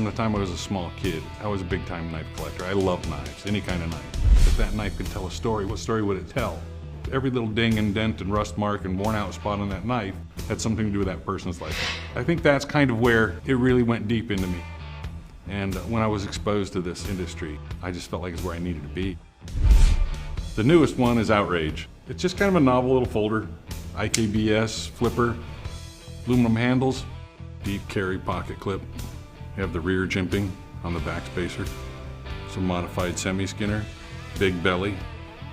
the time I was a small kid. I was a big time knife collector. I love knives, any kind of knife. If that knife could tell a story, what story would it tell? Every little ding and dent and rust mark and worn out spot on that knife had something to do with that person's life. I think that's kind of where it really went deep into me. And when I was exposed to this industry, I just felt like it's where I needed to be. The newest one is Outrage. It's just kind of a novel little folder. IKBS, flipper, aluminum handles, deep carry pocket clip. You have the rear jimping on the back spacer, some modified semi-skinner, big belly,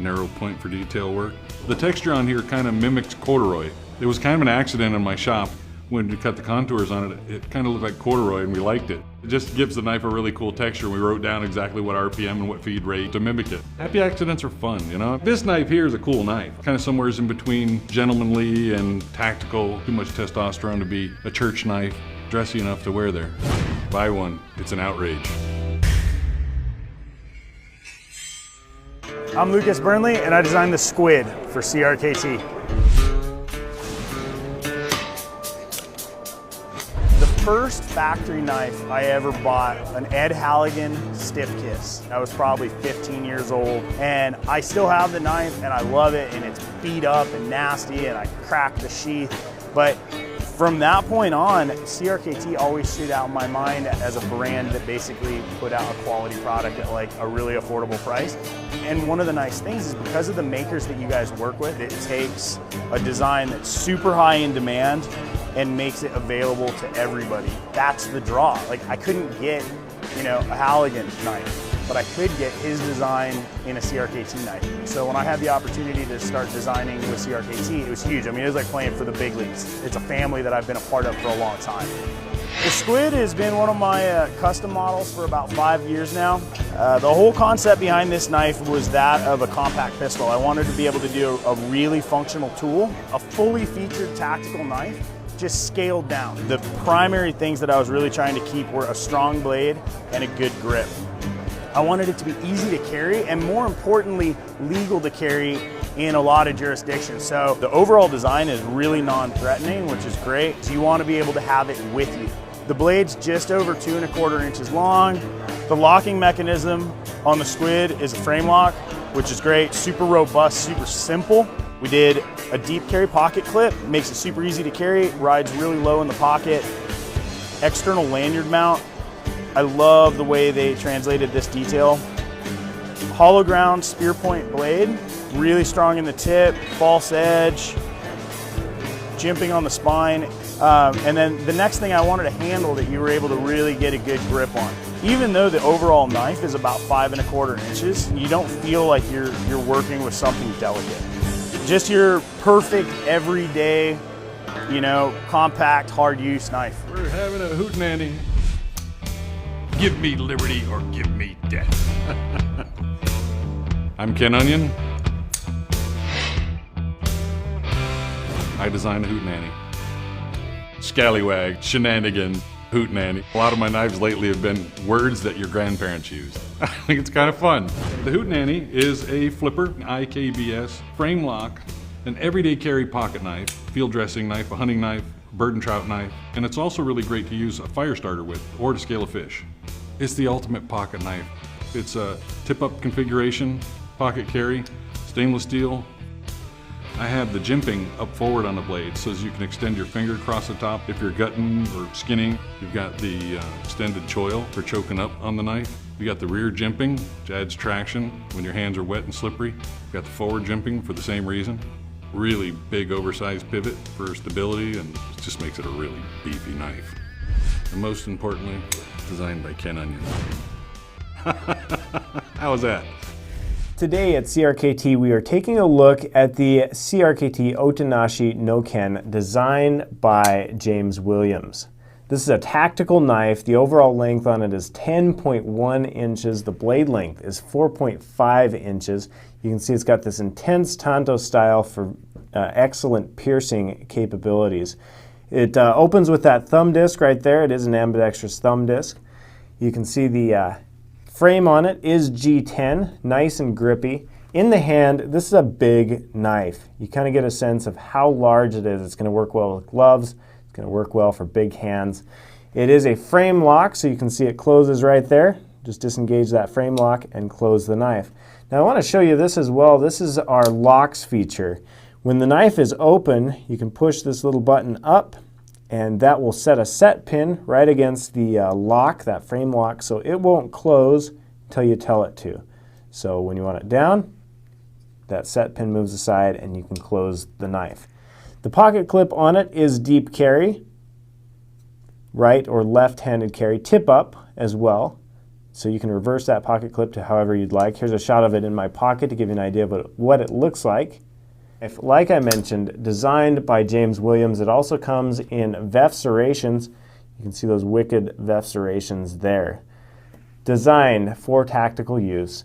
narrow point for detail work. The texture on here kind of mimics corduroy. It was kind of an accident in my shop. When we cut the contours on it, it kind of looked like corduroy and we liked it. It just gives the knife a really cool texture. We wrote down exactly what RPM and what feed rate to mimic it. Happy accidents are fun, you know? This knife here is a cool knife. Kind of somewhere in between gentlemanly and tactical. Too much testosterone to be a church knife. Dressy enough to wear there. Buy one, it's an outrage. I'm Lucas Burnley and I designed the Squid for CRKT. The first factory knife I ever bought, an Ed Halligan Stiff Kiss. I was probably 15 years old and I still have the knife and I love it, and it's beat up and nasty and I cracked the sheath. But from that point on, CRKT always stood out in my mind as a brand that basically put out a quality product at like a really affordable price. And one of the nice things is because of the makers that you guys work with, it takes a design that's super high in demand and makes it available to everybody. That's the draw. Like I couldn't get, you know, a Halligan knife, but I could get his design in a CRKT knife. So when I had the opportunity to start designing with CRKT, it was huge. I mean, it was like playing for the big leagues. It's a family that I've been a part of for a long time. The Squid has been one of my custom models for about 5 years now. The whole concept behind this knife was that of a compact pistol. I wanted to be able to do a really functional tool, a fully featured tactical knife, just scaled down. The primary things that I was really trying to keep were a strong blade and a good grip. I wanted it to be easy to carry and, more importantly, legal to carry in a lot of jurisdictions. So the overall design is really non-threatening, which is great. So you want to be able to have it with you. The blade's just over 2 1/4 inches long. The locking mechanism on the Squid is a frame lock, which is great, super robust, super simple. We did a deep carry pocket clip, makes it super easy to carry, rides really low in the pocket. External lanyard mount. I love the way they translated this detail. Hollow ground spear point blade, really strong in the tip, false edge, jimping on the spine. And then the next thing I wanted a handle that you were able to really get a good grip on. Even though the overall knife is about 5 1/4 inches, you don't feel like you're working with something delicate. Just your perfect everyday, you know, compact, hard use knife. We're having a hootenanny. Give me liberty or give me death. I'm Ken Onion. I designed the hootenanny. Scallywag, shenanigan, hootenanny. A lot of my knives lately have been words that your grandparents used. I think it's kind of fun. The hootenanny is a flipper, IKBS, frame lock, an everyday carry pocket knife, field dressing knife, a hunting knife, bird and trout knife, and it's also really great to use a fire starter with or to scale a fish. It's the ultimate pocket knife. It's a tip-up configuration, pocket carry, stainless steel. I have the jimping up forward on the blade so as you can extend your finger across the top if you're gutting or skinning. You've got the extended choil for choking up on the knife. You got the rear jimping, which adds traction when your hands are wet and slippery. You've got the forward jimping for the same reason. Really big oversized pivot for stability, and it just makes it a really beefy knife. And most importantly, designed by Ken Onion. How was that? Today at CRKT, we are taking a look at the CRKT Otanashi no Ken designed by James Williams. This is a tactical knife. The overall length on it is 10.1 inches. The blade length is 4.5 inches. You can see it's got this intense tanto style for excellent piercing capabilities. It opens with that thumb disc right there. It is an ambidextrous thumb disc. You can see the frame on it is G10, nice and grippy. In the hand, this is a big knife. You kind of get a sense of how large it is. It's going to work well with gloves. It's going to work well for big hands. It is a frame lock, so you can see it closes right there. Just disengage that frame lock and close the knife. Now I want to show you this as well. This is our locks feature. When the knife is open, you can push this little button up, and that will set a set pin right against the lock, that frame lock, so it won't close until you tell it to. So when you want it down, that set pin moves aside and you can close the knife. The pocket clip on it is deep carry, right or left-handed carry, tip up as well. So you can reverse that pocket clip to however you'd like. Here's a shot of it in my pocket to give you an idea of what it looks like. Like I mentioned, designed by James Williams, it also comes in VEF serrations. You can see those wicked VEF serrations there. Designed for tactical use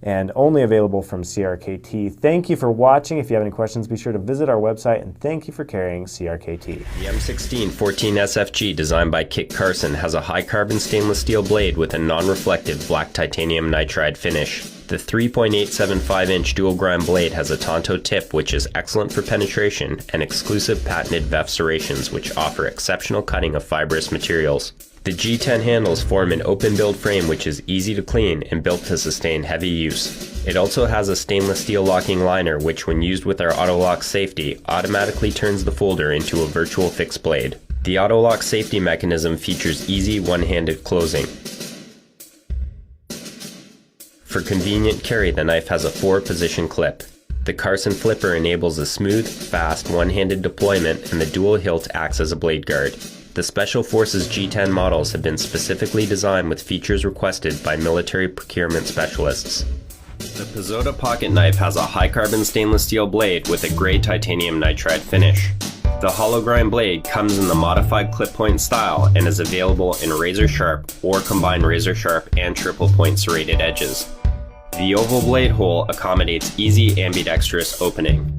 and only available from CRKT. Thank you for watching. If you have any questions, be sure to visit our website, and thank you for carrying CRKT. The M16 14 SFG, designed by K.I.S.S, has a high-carbon stainless steel blade with a non-reflective black titanium nitride finish. The 3.875-inch dual-grind blade has a Tonto tip, which is excellent for penetration, and exclusive patented VEF serrations, which offer exceptional cutting of fibrous materials. The G10 handles form an open-build frame which is easy to clean and built to sustain heavy use. It also has a stainless steel locking liner which, when used with our auto-lock safety, automatically turns the folder into a virtual fixed blade. The auto-lock safety mechanism features easy one-handed closing. For convenient carry, the knife has a 4-position clip. The K.I.S.S flipper enables a smooth, fast, one-handed deployment, and the dual hilt acts as a blade guard. The Special Forces G10 models have been specifically designed with features requested by military procurement specialists. The Pazoda pocket knife has a high-carbon stainless steel blade with a gray titanium nitride finish. The hollow grind blade comes in the modified clip point style and is available in razor sharp or combined razor sharp and triple point serrated edges. The oval blade hole accommodates easy ambidextrous opening.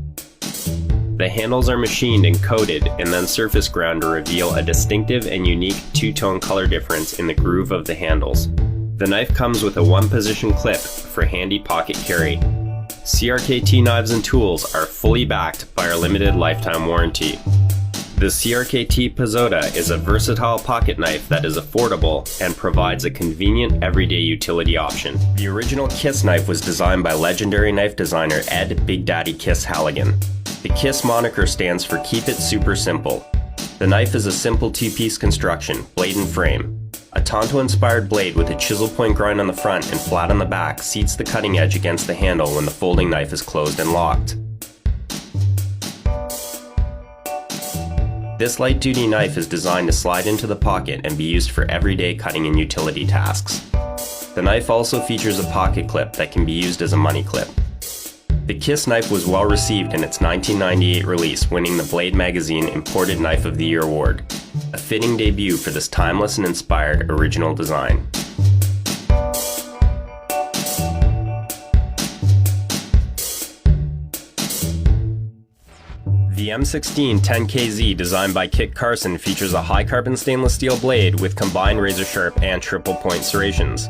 The handles are machined and coated and then surface ground to reveal a distinctive and unique two-tone color difference in the groove of the handles. The knife comes with a 1-position clip for handy pocket carry. CRKT knives and tools are fully backed by our limited lifetime warranty. The CRKT Pazoda is a versatile pocket knife that is affordable and provides a convenient everyday utility option. The original K.I.S.S knife was designed by legendary knife designer Ed Big Daddy K.I.S.S Halligan. The K.I.S.S moniker stands for Keep It Super Simple. The knife is a simple 2-piece construction, blade and frame. A Tonto-inspired blade with a chisel point grind on the front and flat on the back seats the cutting edge against the handle when the folding knife is closed and locked. This light-duty knife is designed to slide into the pocket and be used for everyday cutting and utility tasks. The knife also features a pocket clip that can be used as a money clip. The K.I.S.S knife was well received in its 1998 release, winning the Blade Magazine Imported Knife of the Year award. A fitting debut for this timeless and inspired original design. The M16 10KZ, designed by K.I.S.S, features a high-carbon stainless steel blade with combined razor sharp and triple point serrations.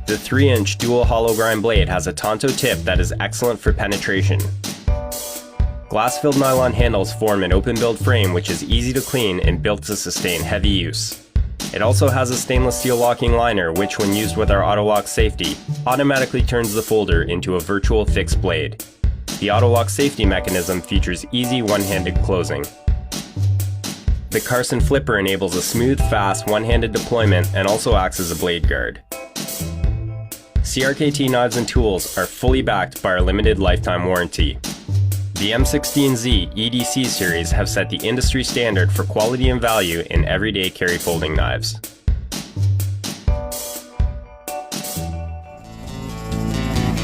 The 3-inch dual hollow grind blade has a Tonto tip that is excellent for penetration. Glass-filled nylon handles form an open-build frame which is easy to clean and built to sustain heavy use. It also has a stainless steel locking liner which, when used with our auto-lock safety, automatically turns the folder into a virtual fixed blade. The auto-lock safety mechanism features easy one-handed closing. The K.I.S.S flipper enables a smooth, fast, one-handed deployment and also acts as a blade guard. CRKT knives and tools are fully backed by our limited lifetime warranty. The M16Z EDC series have set the industry standard for quality and value in everyday carry folding knives.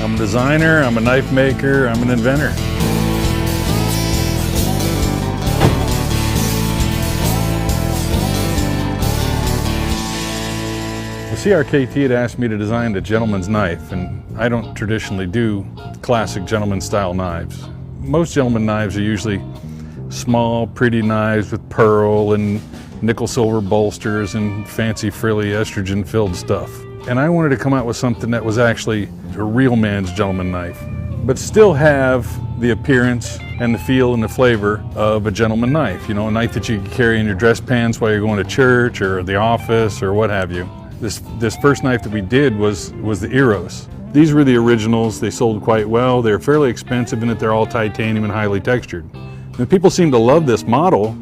I'm a designer, I'm a knife maker, I'm an inventor. The CRKT had asked me to design a gentleman's knife, and I don't traditionally do classic gentleman style knives. Most gentleman knives are usually small, pretty knives with pearl and nickel silver bolsters and fancy frilly estrogen filled stuff. And I wanted to come out with something that was actually a real man's gentleman knife. but still have the appearance and the feel and the flavor of a gentleman knife. You know, a knife that you can carry in your dress pants while you're going to church or the office or what have you. This first knife that we did was the Eros. These were the originals. They sold quite well. They're fairly expensive in that they're all titanium and highly textured. And people seem to love this model,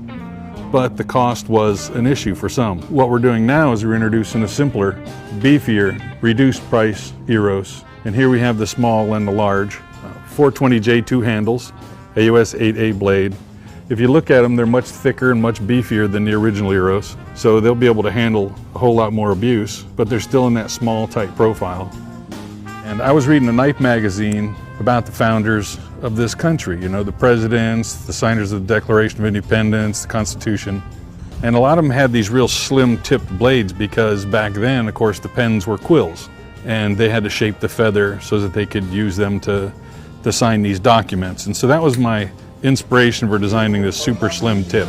but the cost was an issue for some. What we're doing now is we're introducing a simpler, beefier, reduced price Eros. And here we have the small and the large. 420J2 handles, AUS 8A blade. If you look at them, they're much thicker and much beefier than the original Eros, so they'll be able to handle a whole lot more abuse, but they're still in that small, tight profile. And I was reading a knife magazine about the founders of this country, you know, the presidents, the signers of the Declaration of Independence, the Constitution. And a lot of them had these real slim tipped blades because back then, of course, the pens were quills and they had to shape the feather so that they could use them to sign these documents. And so that was my inspiration for designing this super slim tip.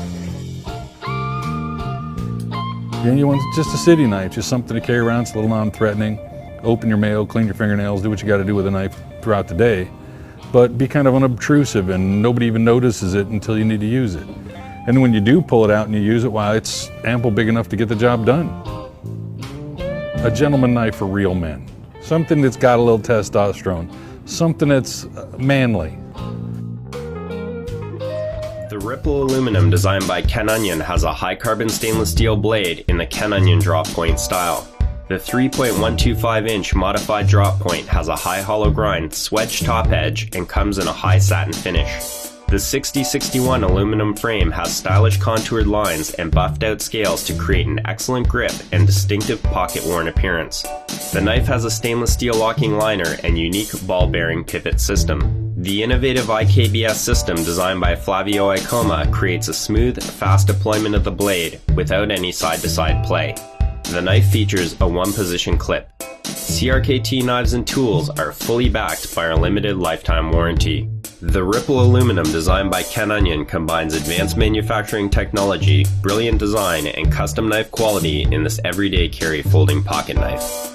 And you want just a city knife, just something to carry around, it's a little non-threatening. Open your mail, clean your fingernails, do what you got to do with a knife throughout the day, but be kind of unobtrusive and nobody even notices it until you need to use it. And when you do pull it out and you use it, well, it's ample big enough to get the job done. A gentleman knife for real men. Something that's got a little testosterone. Something that's manly. The Ripple aluminum designed by Ken Onion has a high carbon stainless steel blade in the Ken Onion drop point style. The 3.125 inch modified drop point has a high hollow grind, swedge top edge, and comes in a high satin finish. The 6061 aluminum frame has stylish contoured lines and buffed out scales to create an excellent grip and distinctive pocket worn appearance. The knife has a stainless steel locking liner and unique ball bearing pivot system. The innovative IKBS system designed by Flavio Icoma creates a smooth, fast deployment of the blade without any side-to-side play. The knife features a one-position clip. CRKT knives and tools are fully backed by our limited lifetime warranty. The Ripple aluminum designed by Ken Onion combines advanced manufacturing technology, brilliant design, and custom knife quality in this everyday carry folding pocket knife.